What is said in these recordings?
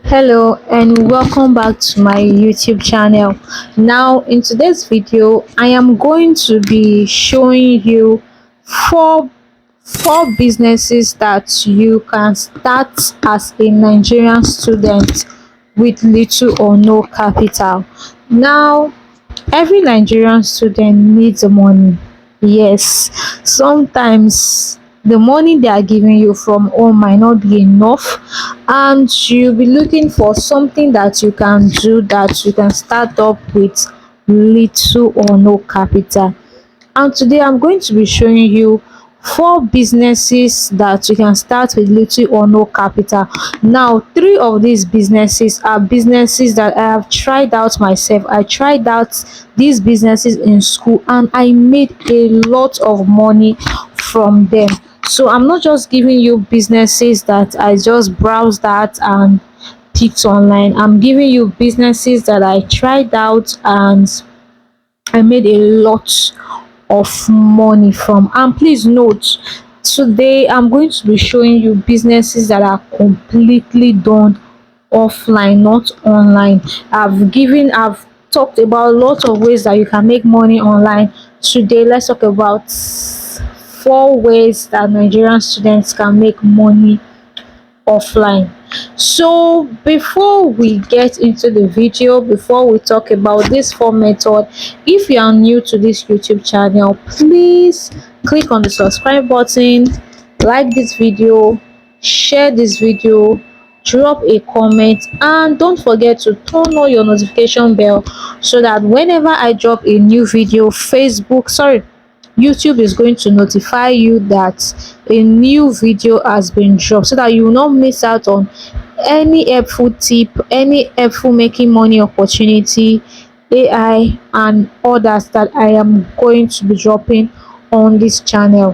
Hello and welcome back to my YouTube channel. Now in today's video I am going to be showing you four businesses that you can start as a Nigerian student with little or no capital. Now every Nigerian student needs money. Yes, sometimes the money they are giving you from home might not be enough, and you'll be looking for something that you can do, that you can start up with little or no capital. And today I'm going to be showing you four businesses that you can start with little or no capital. Now three of these businesses are businesses that I have tried out myself. I tried out these businesses in school and I made a lot of money from them. So I'm not just giving you businesses that I just browsed at and picked online. I'm giving you businesses that I tried out and I made a lot of money from. And please note, today I'm going to be showing you businesses that are completely done offline, not online. I've talked about a lot of ways that you can make money online. Today let's talk about four ways that Nigerian students can make money offline. So before we get into the video, before we talk about this four method, if you are new to this YouTube channel, please click on the subscribe button, like this video, share this video, drop a comment, and don't forget to turn on your notification bell so that whenever I drop a new video, YouTube is going to notify you that a new video has been dropped, so that you will not miss out on any helpful tip, any helpful making money opportunity, AI and others that I am going to be dropping on this channel.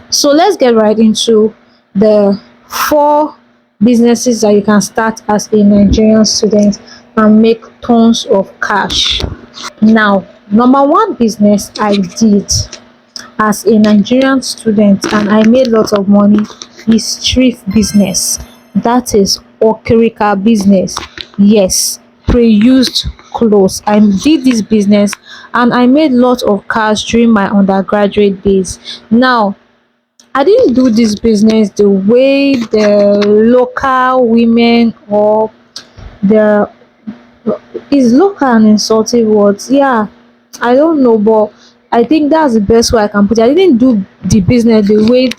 So let's get right into the four businesses that you can start as a Nigerian student and make tons of cash. Now, number one business I did as a Nigerian student and I made lots of money is thrift business. That is Okerika business. Yes, pre-used clothes. I did this business and I made lots of cash during my undergraduate days. Now, I didn't do this business the way the local women, or the is local and insulting words. Yeah, I don't know, but I think that's the best way I can put it. I didn't do the business the way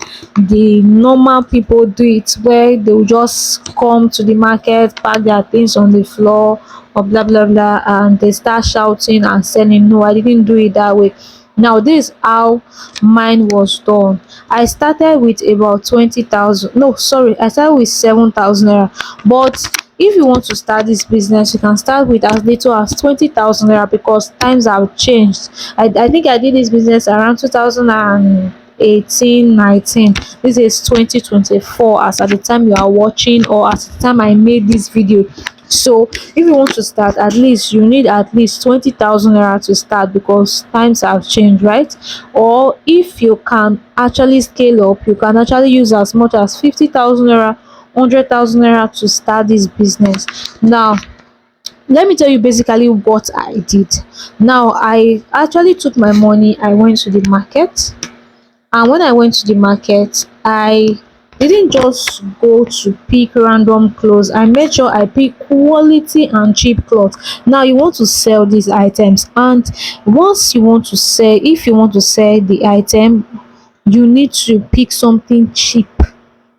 the normal people do it, where they will just come to the market, pack their things on the floor, or blah blah blah, and they start shouting and selling. No, I didn't do it that way. Now this is how mine was done. I started with about 20,000. No, sorry, I started with 7,000 naira. But if you want to start this business, you can start with as little as 20,000 naira, because times have changed. I think I did this business around 2018-19. This is 2024 as at the time you are watching, or at the time I made this video. So if you want to start, at least you need at least 20,000 naira to start, because times have changed, right? Or if you can actually scale up, you can actually use as much as 50,000 naira, 100,000 naira to start this business. Now let me tell you basically what I did. Now I actually took my money, I went to the market, and when I went to the market, I didn't just go to pick random clothes. I made sure I pick quality and cheap clothes. Now you want to sell these items, and once you want to sell, if you want to sell the item, you need to pick something cheap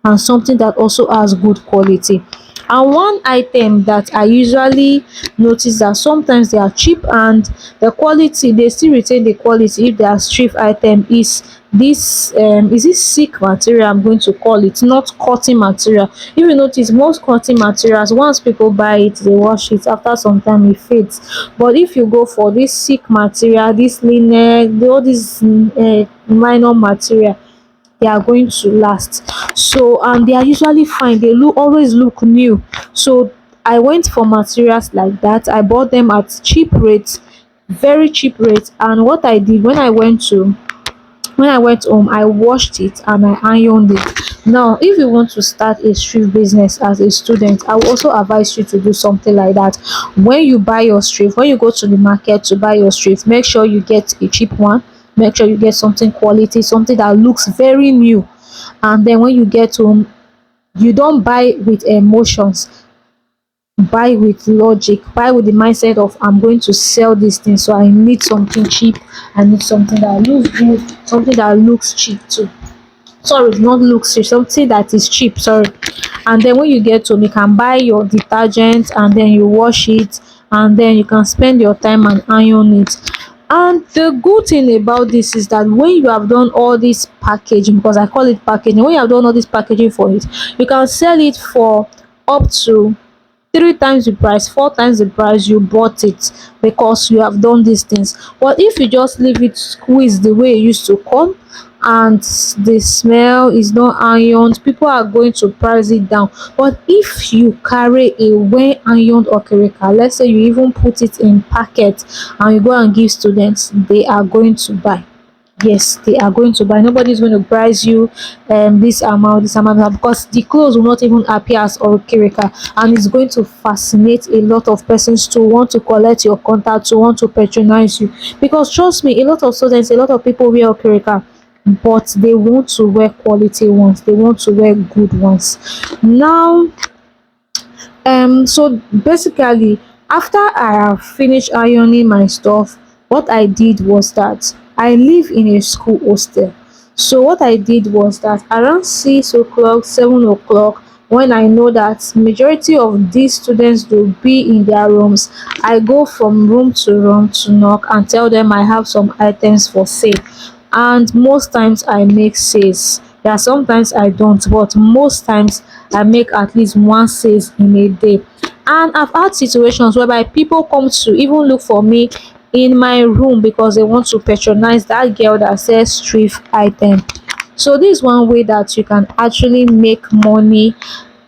and something that also has good quality. And one item that I usually notice that sometimes they are cheap and the quality, they still retain the quality if they are thrift item, is this is this silk material, I'm going to call it, not cotton material. If you notice, most cotton materials, once people buy it, they wash it, after some time it fades. But if you go for this silk material, this linen, all this minor material, they are going to last. So and they are usually fine, they always look new. So I went for materials like that. I bought them at cheap rates, very cheap rates. And what I did, When I went home, I washed it and I ironed it. Now, if you want to start a street business as a student, I will also advise you to do something like that. When you buy your street, when you go to the market to buy your street, make sure you get a cheap one. Make sure you get something quality, something that looks very new. And then when you get home, you don't buy with emotions, buy with logic, buy with the mindset of I'm going to sell this thing, so I need something cheap, I need something that looks good, something that looks cheap too. Sorry, not looks cheap, something that is cheap, sorry. And then when you get home, you can buy your detergent and then you wash it, and then you can spend your time and iron it. And the good thing about this is that when you have done all this packaging, because I call it packaging, when you have done all this packaging for it, you can sell it for up to 3 times the price, 4 times the price you bought it, because you have done these things. But if you just leave it squeezed the way it used to come, and the smell is not ironed, people are going to price it down. But if you carry a well ironed okerika, let's say you even put it in packet and you go and give students, they are going to buy. Yes, they are going to buy. Nobody is going to price you this amount, because the clothes will not even appear as orikirika, and it's going to fascinate a lot of persons to want to collect your contact, to want to patronize you. Because trust me, a lot of students, a lot of people wear okirika, but they want to wear quality ones, they want to wear good ones. Now, so basically, after I have finished ironing my stuff, what I did was that I live in a school hostel. So what I did was that around 6 o'clock, 7 o'clock, when I know that majority of these students will be in their rooms, I go from room to room to knock and tell them I have some items for sale. And most times I make sales. There are sometimes I don't, but most times I make at least one sales in a day. And I've had situations whereby people come to even look for me in my room because they want to patronize that girl that sells thrift item. So this is one way that you can actually make money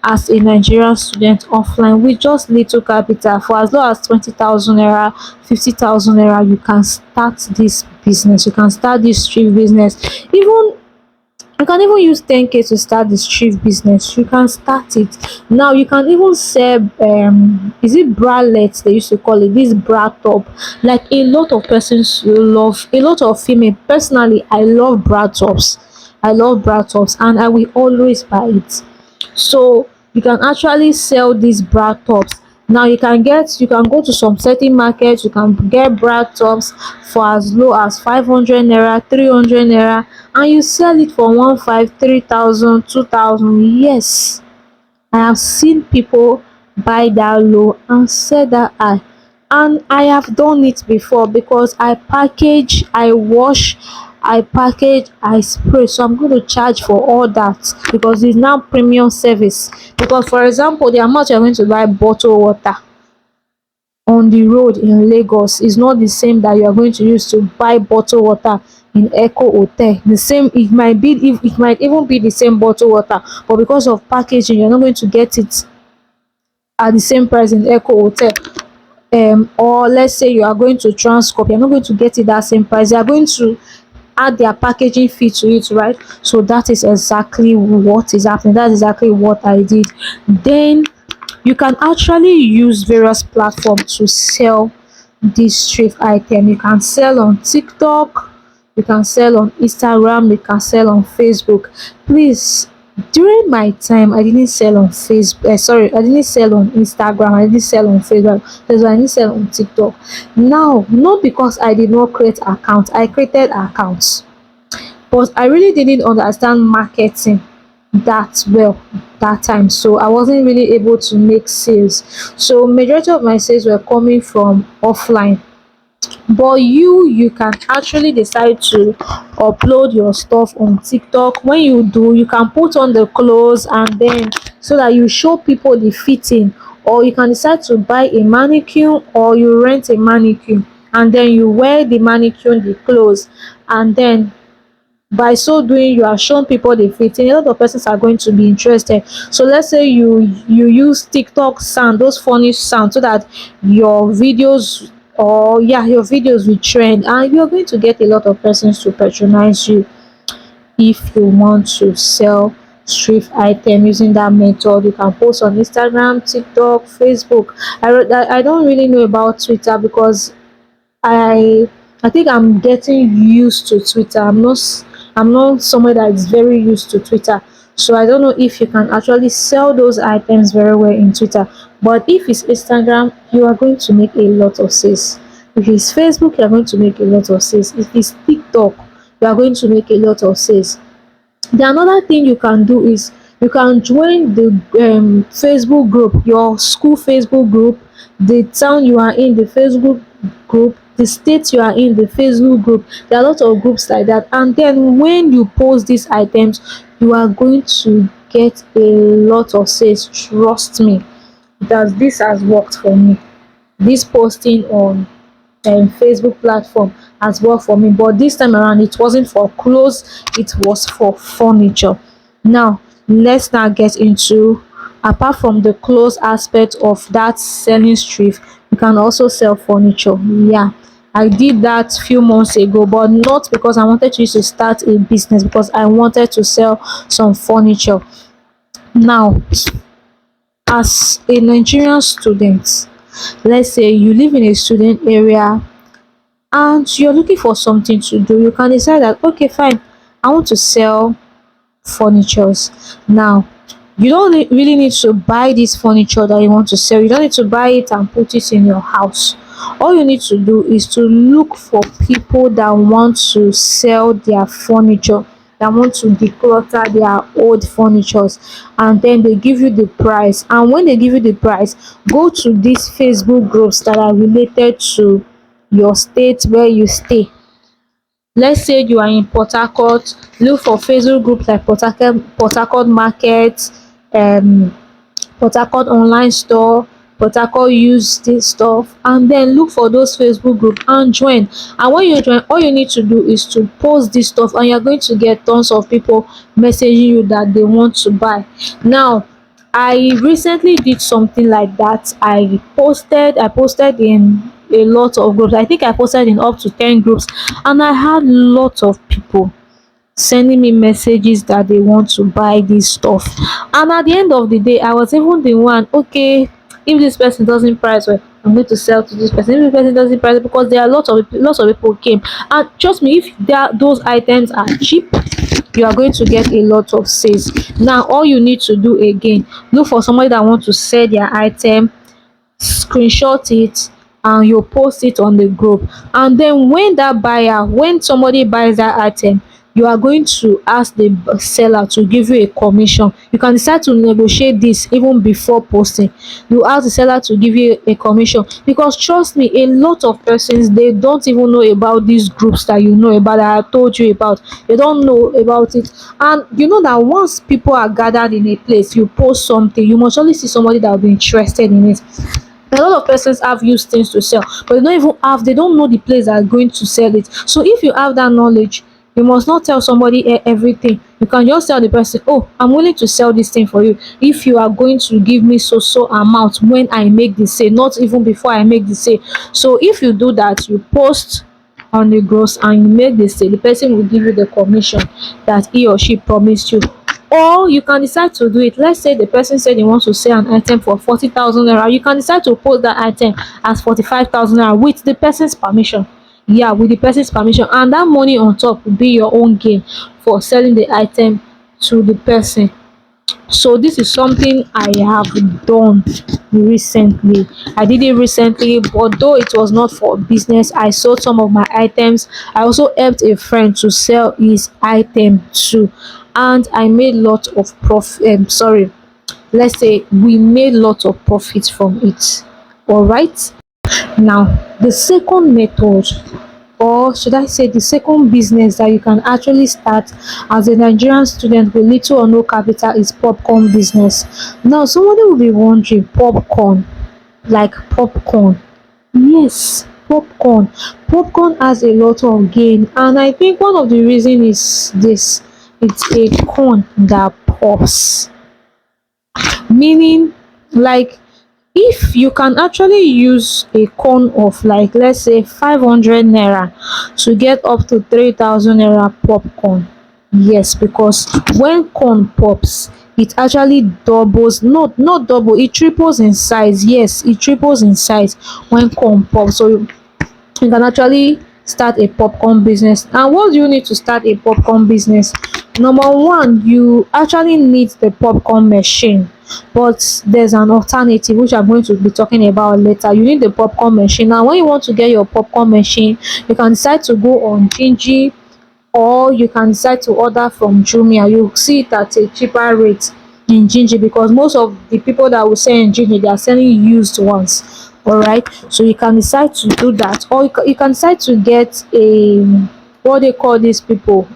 as a Nigerian student offline with just little capital. For as low as 20,000 naira, 50,000 naira, you can start this business. You can start this street business. Even you can even use 10K to start the street business. You can start it. Now you can even sell is it bralette they used to call it, this bra top. Like a lot of persons love, a lot of female, personally I love bra tops. I love bra tops and I will always buy it. So you can actually sell these bra tops. Now you can go to some certain markets, you can get bra tops for as low as 500 naira, 300 naira, and you sell it for 1 5, 3,000, 2,000. Yes, I have seen people buy that low and sell that high, and I have done it before because I package, I wash, I package, I spray. So I'm going to charge for all that because it's now premium service. Because for example, the amount you're going to buy bottled water on the road in Lagos is not the same that you are going to use to buy bottled water in Eco Hotel. The same, it might be, if it might even be the same bottled water, but because of packaging, you're not going to get it at the same price in Eco Hotel. Or let's say you are going to Transcorp, you're not going to get it that same price. They are going to add their packaging fee to it, right? So that is exactly what is happening. That's exactly what I did. Then you can actually use various platforms to sell this thrift item. You can sell on TikTok, you can sell on Instagram, you can sell on Facebook. Please, during my time I didn't sell on Facebook, sorry, I didn't sell on Instagram, I didn't sell on Facebook, that's why I didn't sell on TikTok. Now, not because I did not create accounts, I created accounts, but I really didn't understand marketing that well that time, so I wasn't really able to make sales. So majority of my sales were coming from offline. But you can actually decide to upload your stuff on TikTok. When you do, you can put on the clothes and then so that you show people the fitting, or you can decide to buy a mannequin or you rent a mannequin and then you wear the mannequin the clothes, and then by so doing you are showing people the fitting. A lot of persons are going to be interested. So let's say you use TikTok sound, those funny sounds, so that your videos, or yeah, your videos will trend and you're going to get a lot of persons to patronize you. if you want to sell thrift item using that method. You can post on Instagram, TikTok, Facebook. I don't really know about Twitter because I I think I'm getting used to Twitter. I'm not someone that is very used to Twitter. So I don't know if you can actually sell those items very well in Twitter. But if it's Instagram, you are going to make a lot of sales. If it's Facebook, you are going to make a lot of sales. If it's TikTok, you are going to make a lot of sales. The another thing you can do is you can join the Facebook group, your school Facebook group, the town you are in, the Facebook group, the state you are in, the Facebook group. There are a lot of groups like that. And then when you post these items, you are going to get a lot of sales. Trust me, that this has worked for me. This posting on Facebook platform has worked for me, but this time around it wasn't for clothes, it was for furniture. Now let's now get into, apart from the clothes aspect of that selling thrift, you can also sell furniture. Yeah, I did that few months ago, but not because I wanted to use to start a business, because I wanted to sell some furniture. Now, as a Nigerian student, let's say you live in a student area and you're looking for something to do, you can decide that okay, fine, I want to sell furnitures. Now, you don't really need to buy this furniture that you want to sell. You don't need to buy it and put it in your house. All you need to do is to look for people that want to sell their furniture, that want to declutter their old furnitures, and then they give you the price. And when they give you the price, go to these Facebook groups that are related to your state where you stay. Let's say you are in Port Harcourt, look for Facebook groups like Port Harcourt Market, um Port Harcourt online store, Port Harcourt used this stuff, and then look for those Facebook group and join. And when you join, all you need to do is to post this stuff, and you're going to get tons of people messaging you that they want to buy. Now, I recently did something like that. I posted in a lot of groups. I think I posted in up to 10 groups, and I had lots of people sending me messages that they want to buy this stuff. And at the end of the day, I was even the one, okay, if this person doesn't price well, I'm going to sell to this person. If this person doesn't price well, because there are lots of people came. And trust me, if those items are cheap, you are going to get a lot of sales. Now all you need to do again, look for somebody that wants to sell their item, screenshot it, and you post it on the group. And then when somebody buys that item, you are going to ask the seller to give you a commission. You can decide to negotiate this even before posting. You ask the seller to give you a commission, because trust me, a lot of persons, they don't even know about these groups that you know about, that I told you about. They don't know about it. And you know that once people are gathered in a place, you post something, you must only see somebody that will be interested in it. A lot of persons have used things to sell, but they don't know the place that are going to sell it. So if you have that knowledge, you must not tell somebody everything. You can just tell the person, oh, I'm willing to sell this thing for you if you are going to give me so amount when I make the sale, not even before I make the sale. So if you do that, you post on the gross and you make the sale, the person will give you the commission that he or she promised you. Or you can decide to do it. Let's say the person said he wants to sell an item for 40,000 naira. You can decide to post that item as 45,000 naira with the person's permission. Yeah, with the person's permission. And that money on top will be your own gain for selling the item to the person. So this is something I have done recently. I did it recently, but though it was not for business, I sold some of my items. I also helped a friend to sell his item too, and I made lots of profit. Sorry, let's say we made lots of profits from it. All right. Now, the second method, or should I say the second business that you can actually start as a Nigerian student with little or no capital, is popcorn business. Now, somebody will be wondering, popcorn, like popcorn. Yes, popcorn. Popcorn has a lot of gain, and I think one of the reason is this: it's a corn that pops. Meaning, like, if you can actually use a corn of, like, let's say 500 naira to get up to 3,000 naira popcorn, Yes, because when corn pops, it actually doubles, not double, it triples in size. Yes, it triples in size when corn pops. So you can actually start a popcorn business. And what do you need to start a popcorn business? Number one, you actually need the popcorn machine, but there's an alternative which I'm going to be talking about later. You need the popcorn machine. Now when you want to get your popcorn machine, you can decide to go on Gingy, or you can decide to order from Jumia. You see it at a cheaper rate in Gingy, because most of the people that will sell in Gingy, they are selling used ones. Alright, so you can decide to do that, or you can decide to get a, what they call these people,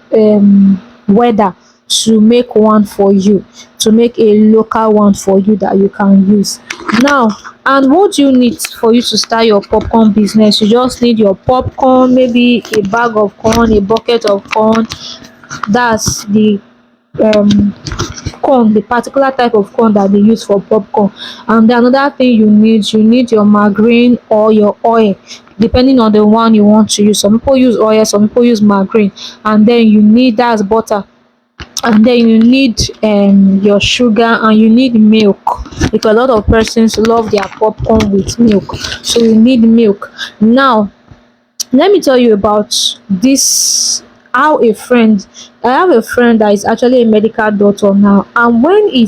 weather, to make one for you, to make a local one for you that you can use. Now, and what do you need for you to start your popcorn business? You just need your popcorn, maybe a bag of corn, a bucket of corn. That's the um corn, the particular type of corn that they use for popcorn. And then another thing you need your margarine or your oil, depending on the one you want to use. Some people use oil, some people use margarine. And then you need, that's butter. And then you need your sugar, and you need milk, because a lot of persons love their popcorn with milk, so you need milk. Now let me tell you about this, how a friend, I have a friend that is actually a medical doctor now, and when he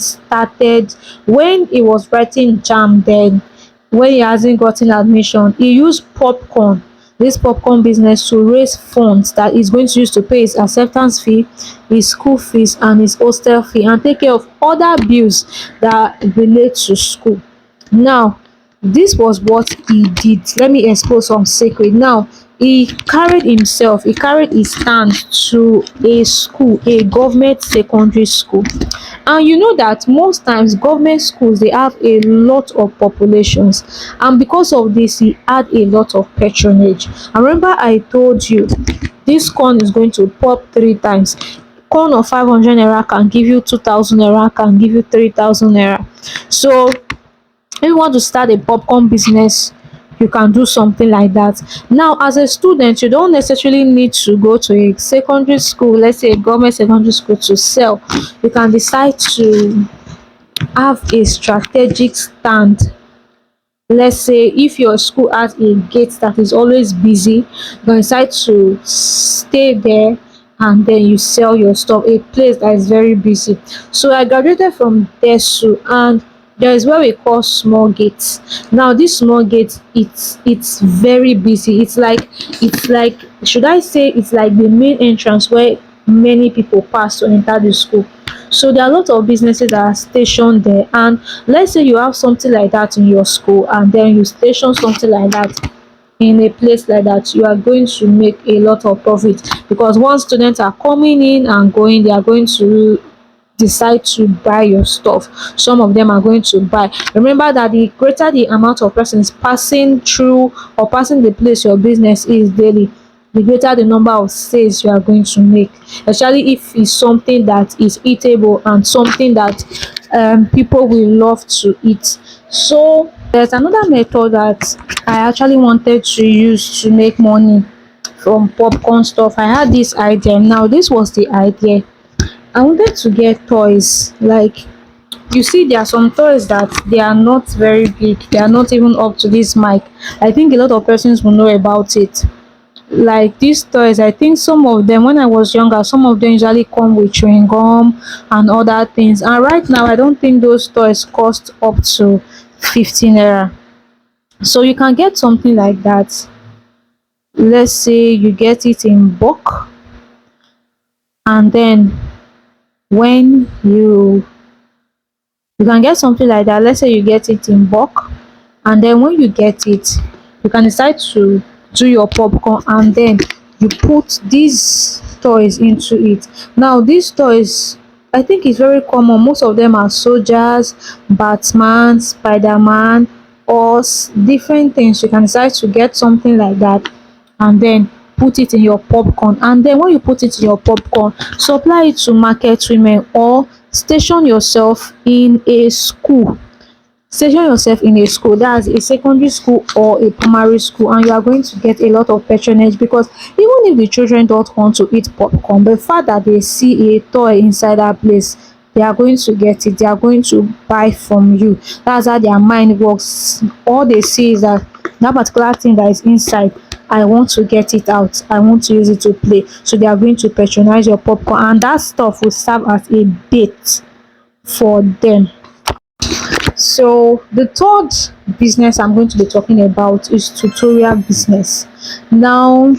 was writing jam, then when he hasn't gotten admission, he used popcorn, this popcorn business, to raise funds that he's going to use to pay his acceptance fee, his school fees, and his hostel fee, and take care of other bills that relate to school. Now, this was what he did. Let me expose some secret. Now, he carried his stand to a school, a government secondary school. And you know that most times government schools, they have a lot of populations, and because of this he had a lot of patronage. I remember I told you this corn is going to pop 3 times. Corn of 500 naira can give you 2,000 naira, can give you 3,000 naira. So if you want to start a popcorn business, you can do something like that. Now, as a student, you don't necessarily need to go to a secondary school, let's say a government secondary school, to sell. You can decide to have a strategic stand. Let's say if your school has a gate that is always busy, you can decide to stay there, and then you sell your stuff, a place that is very busy. So I graduated from desu, and there is what we call small gates. Now this small gate, it's very busy. It's like, should I say, it's like the main entrance where many people pass to enter the school. So there are a lot of businesses that are stationed there. And let's say you have something like that in your school, and then you station something like that in a place like that, you are going to make a lot of profit, because once students are coming in and going, they are going to decide to buy your stuff. Some of them are going to buy. Remember that the greater the amount of persons passing through or passing the place your business is daily, the greater the number of sales you are going to make, especially if it's something that is eatable and something that people will love to eat. So there's another method that I actually wanted to use to make money from popcorn stuff. I had this idea. Now this was the idea. I wanted to get toys. Like, you see, there are some toys that they are not very big. They are not even up to this mic. I think a lot of persons will know about it. Like these toys, I think some of them, when I was younger, some of them usually come with chewing gum and other things. And right now, I don't think those toys cost up to 15 naira. So you can get something like that. Let's say you get it in bulk, and then when you can get something like that. Let's say you get it in bulk, and then when you get it, you can decide to do your popcorn, and then you put these toys into it. Now these toys, I think it's very common. Most of them are soldiers, Batman, Spider-Man, or different things. You can decide to get something like that, and then put it in your popcorn. And then when you put it in your popcorn, supply it to market women, or station yourself in a school. station yourself in a school, that's a secondary school or a primary school, and you are going to get a lot of patronage, because even if the children don't want to eat popcorn, but the fact that they see a toy inside that place, they are going to get it, they are going to buy from you. That's how their mind works. All they see is that that particular thing that is inside, I want to get it out, I want to use it to play, so they are going to patronize your popcorn, and that stuff will serve as a bait for them. So the third business I'm going to be talking about is tutorial business. Now,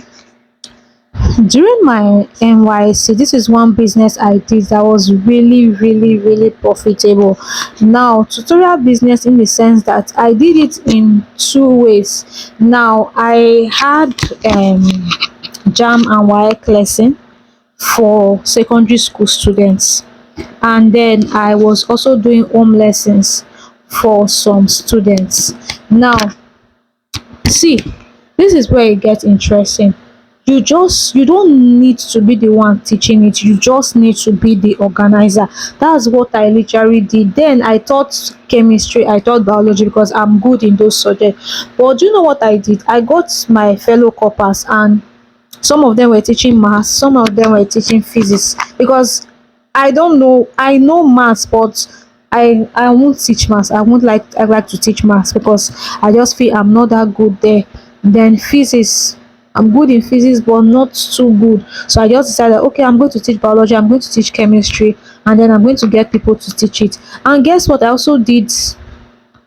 during my NYC, this is one business I did that was really profitable. Now, tutorial business, in the sense that I did it in two ways. Now, I had jam and WAEC lesson for secondary school students, and then I was also doing home lessons for some students. Now, see, this is where it gets interesting. You don't need to be the one teaching it, you just need to be the organizer. That's what I literally did. Then I taught chemistry, I taught biology, because I'm good in those subjects. But do you know what I did? I got my fellow coppers, and some of them were teaching maths, some of them were teaching physics, because I don't know, I know maths, but I won't teach maths. I like to teach maths, because I just feel I'm not that good there. Then physics, I'm good in physics but not too good. So I just decided, okay, I'm going to teach biology, I'm going to teach chemistry, and then I'm going to get people to teach it. And guess what? I also did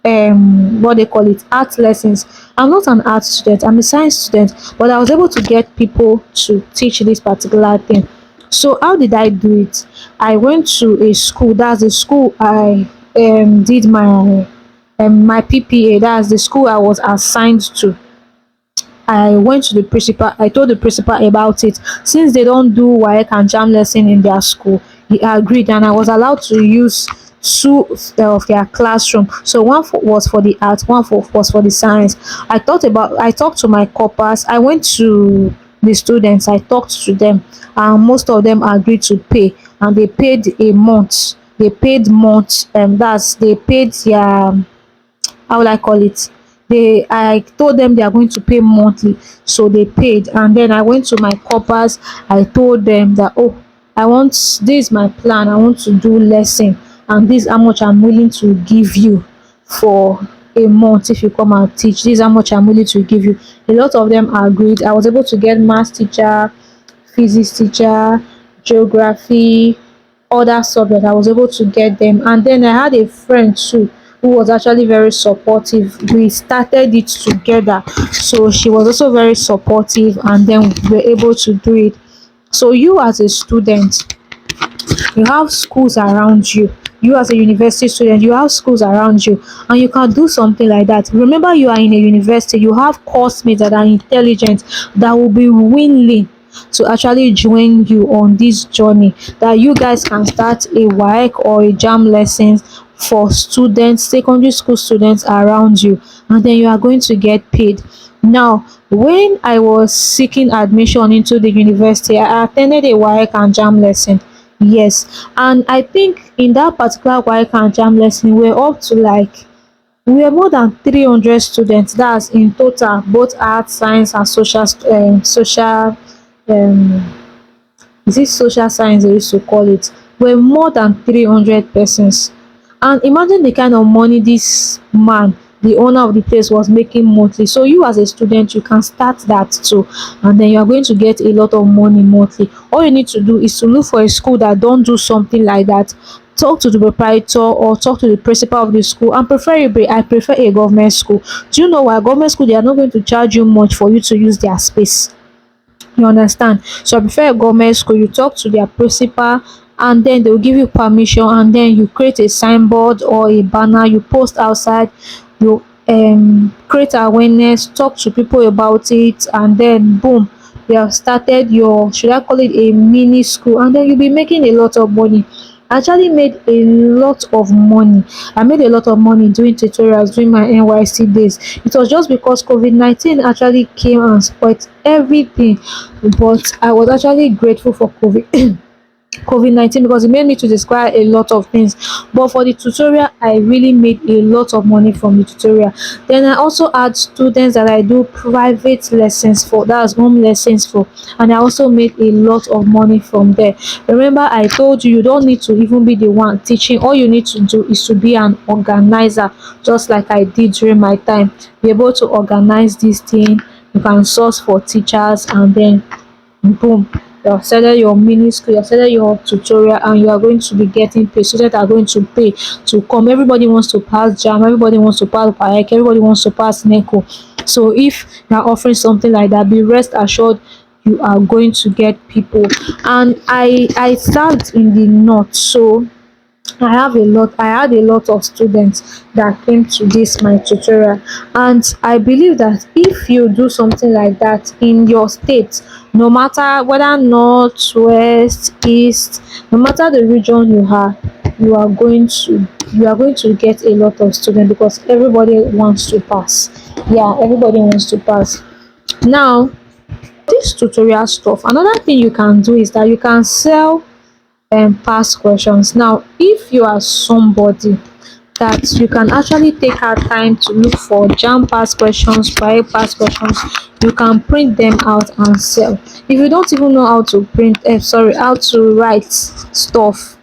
what they call it, art lessons. I'm not an art student, I'm a science student, but I was able to get people to teach this particular thing. So how did I do it? I went to a school, that's the school I did my PPA, that's the school I was assigned to. I went to the principal, I told the principal about it. Since they don't do WAEC and JAM lesson in their school, he agreed, and I was allowed to use two of their classroom. So was for the art, was for the science. I talked to my corpers, I went to the students, I talked to them, and most of them agreed to pay, and they paid a month. They paid months, that's they paid their, how will I call it? I told them they are going to pay monthly, so they paid. And then I went to my corpers. I told them that, oh, I want, this is my plan. I want to do lesson, and this is how much I'm willing to give you for a month if you come and teach. This is how much I'm willing to give you. A lot of them agreed. I was able to get math teacher, physics teacher, geography, other subjects. I was able to get them. And then I had a friend too who was actually very supportive. We started it together, so she was also very supportive, and then we were able to do it. So you as a student, you have schools around you. You as a university student, you have schools around you, and you can do something like that. Remember, you are in a university, you have course mates that are intelligent, that will be willing to actually join you on this journey, that you guys can start a WAEC or a JAM lessons for students, secondary school students around you, and then you are going to get paid. Now, when I was seeking admission into the university, I attended a WAEC and JAM lesson. Yes, and I think in that particular WAEC and JAM lesson, we're up to like, we were more than 300 students. That's in total, both art, science, and social um is it social science they used to call it, were more than 300 persons. And imagine the kind of money this man, the owner of the place, was making monthly. So you as a student, you can start that too, and then you are going to get a lot of money monthly. All you need to do is to look for a school that don't do something like that. Talk to the proprietor or talk to the principal of the school, and preferably I prefer a government school. Do you know why? Government school, they are not going to charge you much for you to use their space. You understand? So I prefer a government school. You talk to their principal, and then they'll give you permission, and then you create a signboard or a banner, you post outside, you create awareness, talk to people about it, and then boom, you have started your, should I call it, a mini school, and then you'll be making a lot of money. I actually made a lot of money. I made a lot of money doing tutorials during my NYC days. It was just because COVID-19 actually came and spoiled everything. But I was actually grateful for COVID COVID-19 because it made me to describe a lot of things. But for the tutorial, I really made a lot of money from the tutorial. Then I also had students that I do private lessons for, that's home lessons for, and I also made a lot of money from there. Remember, I told you, you don't need to even be the one teaching. All you need to do is to be an organizer, just like I did during my time. Be able to organize this thing. You can source for teachers, and then boom, you have started your mini school, you have started your tutorial, and you are going to be getting paid. Students are going to pay to come. Everybody wants to pass jam, everybody wants to pass paek, everybody wants to pass neco. So if you are offering something like that, be rest assured you are going to get people. And I start in the north, so I had a lot of students that came to this my tutorial, and I believe that if you do something like that in your state, no matter whether north, west, east, no matter the region you are going to get a lot of students because everybody wants to pass. Yeah, everybody wants to pass. Now, this tutorial stuff, another thing you can do is that you can sell past questions. Now, if you are somebody that you can actually take our time to look for jam past questions, prior past questions, you can print them out and sell. If you don't even know how to how to write stuff,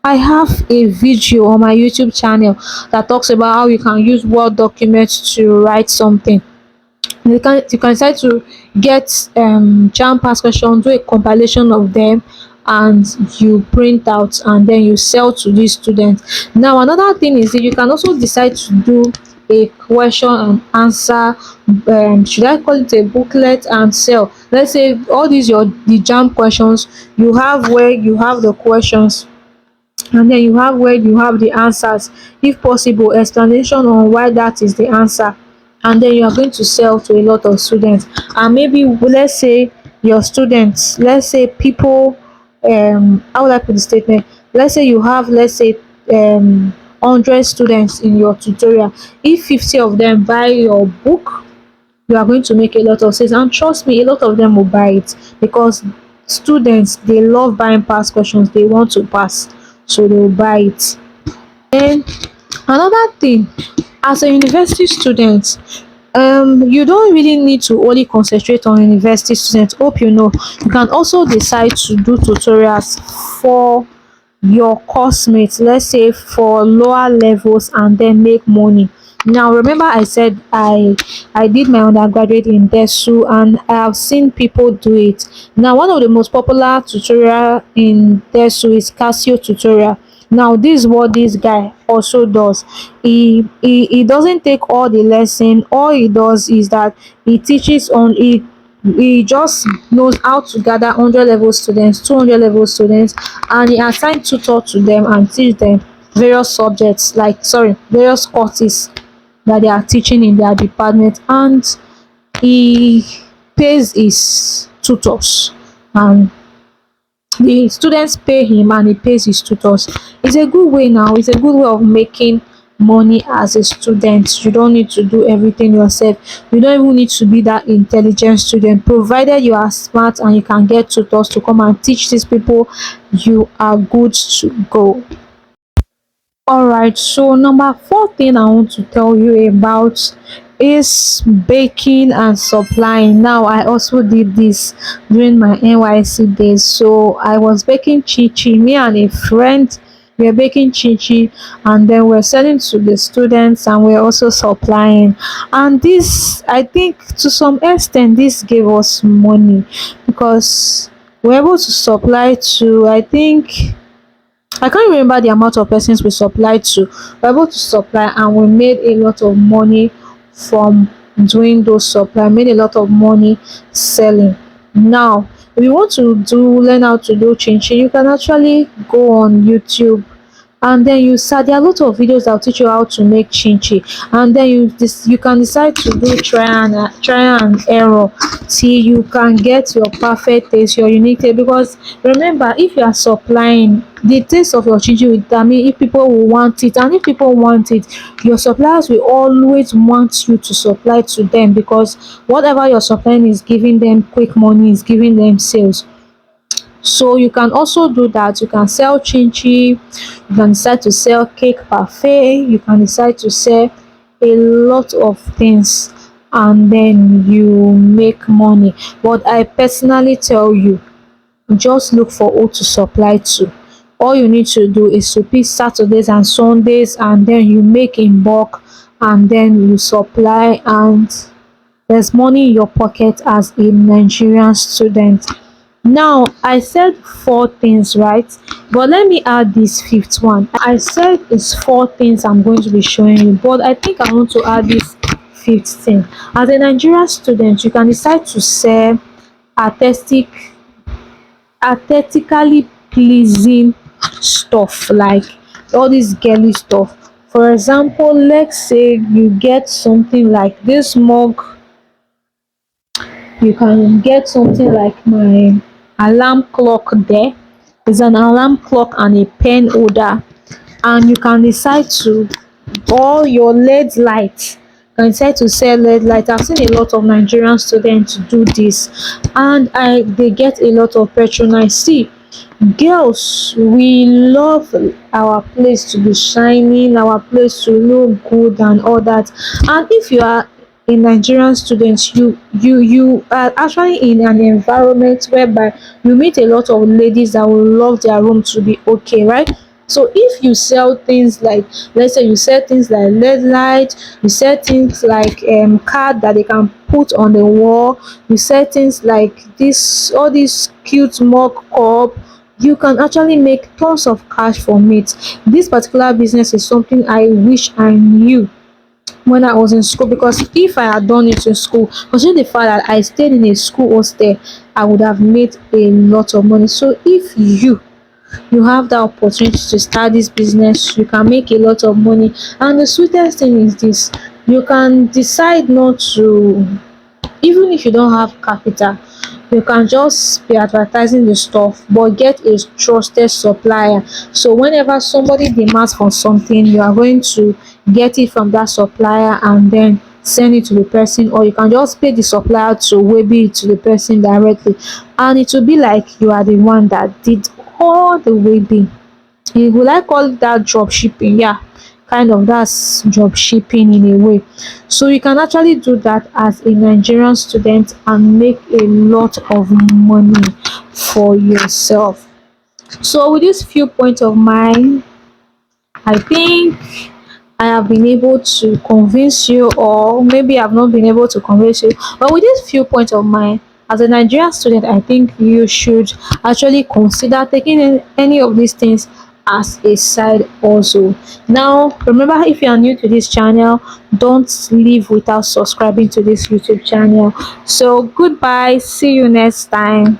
I have a video on my YouTube channel that talks about how you can use Word documents to write something. You can decide to get jam past questions, do a compilation of them, and you print out and then you sell to these students. Now another thing is that you can also decide to do a question and answer, should I call it a booklet, and sell. Let's say all these your the jam questions, you have where you have the questions, and then you have where you have the answers, if possible explanation on why that is the answer, and then you are going to sell to a lot of students. And maybe let's say your students, let's say people, how would I put the statement, let's say you have, let's say, 100 students in your tutorial. If 50 of them buy your book, you are going to make a lot of sales, and trust me, a lot of them will buy it because students, they love buying past questions, they want to pass, so they will buy it. Then another thing, as a university student, you don't really need to only concentrate on university students. Hope you know, you can also decide to do tutorials for your course mates, let's say for lower levels, and then make money. Now remember, I said I did my undergraduate in desu, and I have seen people do it. Now one of the most popular tutorial in desu is casio tutorial. Now this is what this guy also does. He doesn't take all the lesson. All he does is that he teaches on it. He just knows how to gather 100 level students, 200 level students, and he assign tutor to them and teach them various subjects, like, sorry, various courses that they are teaching in their department, and he pays his tutors, and the students pay him and he pays his tutors. It's a good way. Now it's a good way of making money as a student. You don't need to do everything yourself. You don't even need to be that intelligent student, provided you are smart and you can get tutors to come and teach these people, you are good to go. All right, so number four thing I want to tell you about is baking and supplying. Now, I also did this during my NYC days. So I was baking chichi. Me and a friend, we were baking chichi, and then we're selling to the students, and we're also supplying. And this, I think, to some extent, this gave us money because we're able to supply to, I think, I can't remember the amount of persons we supplied to. We were able to supply, and we made a lot of money from doing those supply. Made a lot of money selling. Now, if you want to learn how to do chin chin, you can actually go on YouTube, and then you start. There are a lot of videos that will teach you how to make chin chin, and then you can decide to do try and error till you can get your perfect taste, your unique taste. Because remember, if you are supplying, the taste of your chin chin will determine if people will want it, and if people want it, your suppliers will always want you to supply to them, because whatever you're supplying is giving them quick money, is giving them sales. So you can also do that. You can sell chinchi, you can decide to sell cake parfait, you can decide to sell a lot of things, and then you make money. But I personally tell you, just look for who to supply to. All you need to do is to pick Saturdays and Sundays, and then you make in bulk, and then you supply, and there's money in your pocket as a Nigerian student. Now, I said four things, right? But let me add this fifth one. I said it's four things I'm going to be showing you, but I think I want to add this fifth thing. As a Nigerian student, you can decide to sell artistic aesthetically pleasing stuff, like all this girly stuff. For example, let's say you get something like this mug. You can get something like my alarm clock. There is an alarm clock and a pen holder, and you can decide to, or your LED light. You can decide to sell LED light. I've seen a lot of Nigerian students do this, and they get a lot of patronage. See, girls, we love our place to be shining, our place to look good and all that. And if you are a Nigerian student, you are actually in an environment whereby you meet a lot of ladies that will love their room to be okay, right? So if you sell things like, let's say you sell things like LED light, you sell things like card that they can put on the wall, you sell things like this, all these cute mug cup, you can actually make tons of cash from it. This particular business is something I wish I knew when I was in school, because if I had done it in school, considering the fact that I stayed in a school hostel, I would have made a lot of money. So if you have that opportunity to start this business, you can make a lot of money. And the sweetest thing is this: you can decide not to, even if you don't have capital, you can just be advertising the stuff, but get a trusted supplier. So whenever somebody demands for something, you are going to get it from that supplier and then send it to the person, or you can just pay the supplier to webe it to the person directly, and it will be like you are the one that did all the webe. Will I call that drop shipping? Yeah, kind of, that's drop shipping in a way. So you can actually do that as a Nigerian student and make a lot of money for yourself. So with this few points of mine, I think I have been able to convince you, or maybe I've not been able to convince you. But with these few points of mine, as a Nigerian student, I think you should actually consider taking any of these things as a side also. Now, remember, if you are new to this channel, don't leave without subscribing to this YouTube channel. So, goodbye. See you next time.